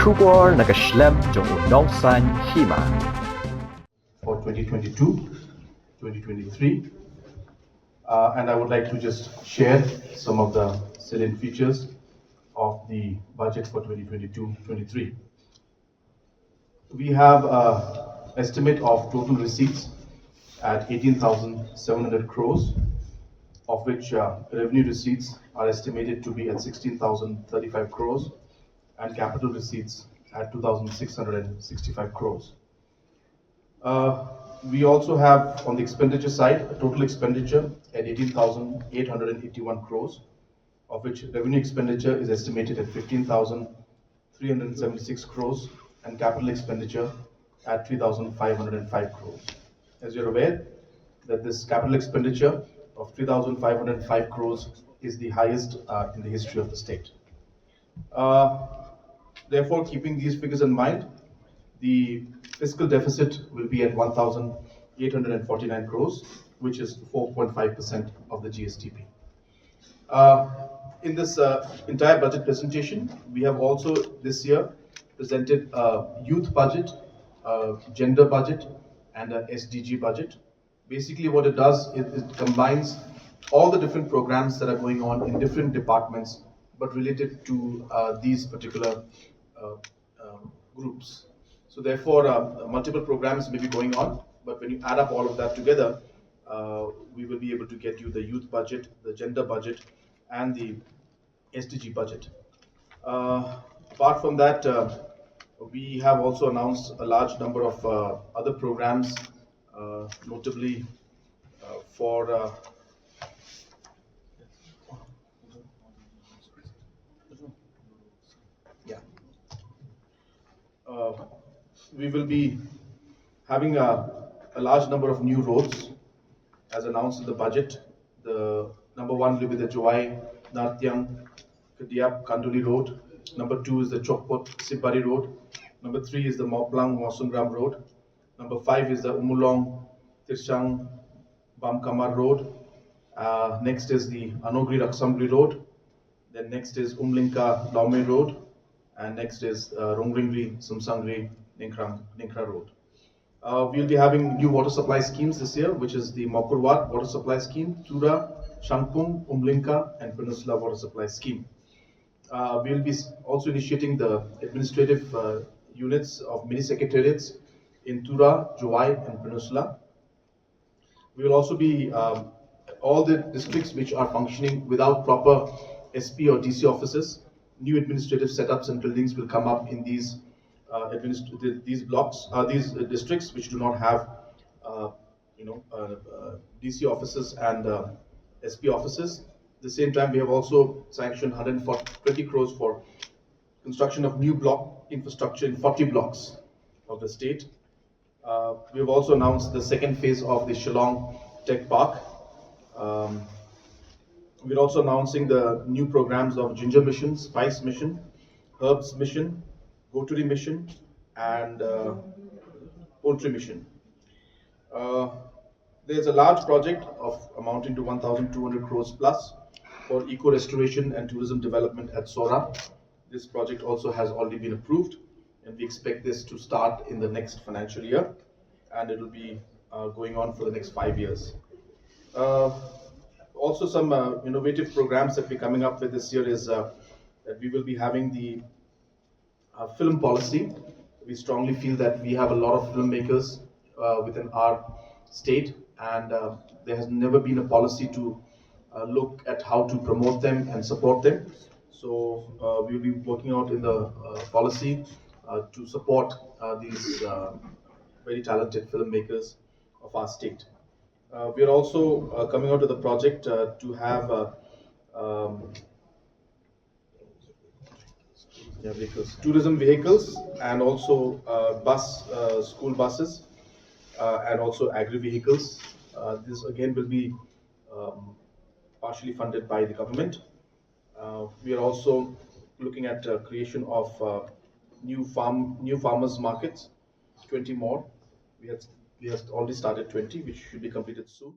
Kubor nakaslem jong unongsan Hima. For 2022, 2023. And I would like to just share some of the salient features of the budget for 2022-23. We have an estimate of total receipts at 18,700 crores, of which revenue receipts are estimated to be at 16,035 crores and capital receipts at 2,665 crores. We also have on the expenditure side a total expenditure at 18,881 crores, of which revenue expenditure is estimated at 15,376 crores and capital expenditure at 3,505 crores. As you're aware, that this capital expenditure of 3,505 crores is the highest in the history of the state. Therefore, keeping these figures in mind, the fiscal deficit will be at 1,849 crores, which is 4.5% of the GSTP. In this entire budget presentation, we have also this year presented a youth budget, a gender budget, and a SDG budget. Basically, what it does is it combines all the different programs that are going on in different departments, but related to these particular groups. So therefore, multiple programs may be going on, but when you add up all of that together, we will be able to get you the youth budget, the gender budget, and the SDG budget. Apart from that, we have also announced a large number of other programs, notably for we will be having a large number of new roads as announced in the budget. The number one will be the Joai Nartyang Kadiap Kanduli Road. Number two is the Chokpot Sipari Road. Number three is the Moplang Mosungram Road. Number five is the Umulong Tirchang Bamkamar Road. Next is the Anogri Raksambri Road. Then next is Umlinka Laume Road. And next is Rongringri Sumsangri Ninkra Road. We'll be having new water supply schemes this year, which is the Mokurwat Water Supply Scheme, Tura, Shangpung, Umlinka, and Peninsula Water Supply Scheme. We'll be also initiating the administrative units of mini secretariats in Tura, Joai, and Peninsula. We will also be all the districts which are functioning without proper SP or DC offices. New administrative setups and buildings will come up in these blocks, these districts which do not have, DC offices and SP offices. At the same time, we have also sanctioned 120 crores for construction of new block infrastructure in 40 blocks of the state. We have also announced the second phase of the Shillong Tech Park. We're also announcing the new programs of Ginger Mission, Spice Mission, Herbs Mission, Goturi Mission, and Poultry Mission. There's a large project of amounting to 1,200 crores plus for eco restoration and tourism development at Sora. This project also has already been approved, and we expect this to start in the next financial year, and it will be going on for the next 5 years. Also, some innovative programs that we're coming up with this year is that we will be having the film policy. We strongly feel that we have a lot of filmmakers within our state, and there has never been a policy to look at how to promote them and support them. So we'll be working out in the policy to support these very talented filmmakers of our state. We are also coming out with a project to have tourism vehicles and also school buses and also agri vehicles. This again will be partially funded by the government. We are also looking at creation of new farmers markets, 20 more. We have already started 20, which should be completed soon.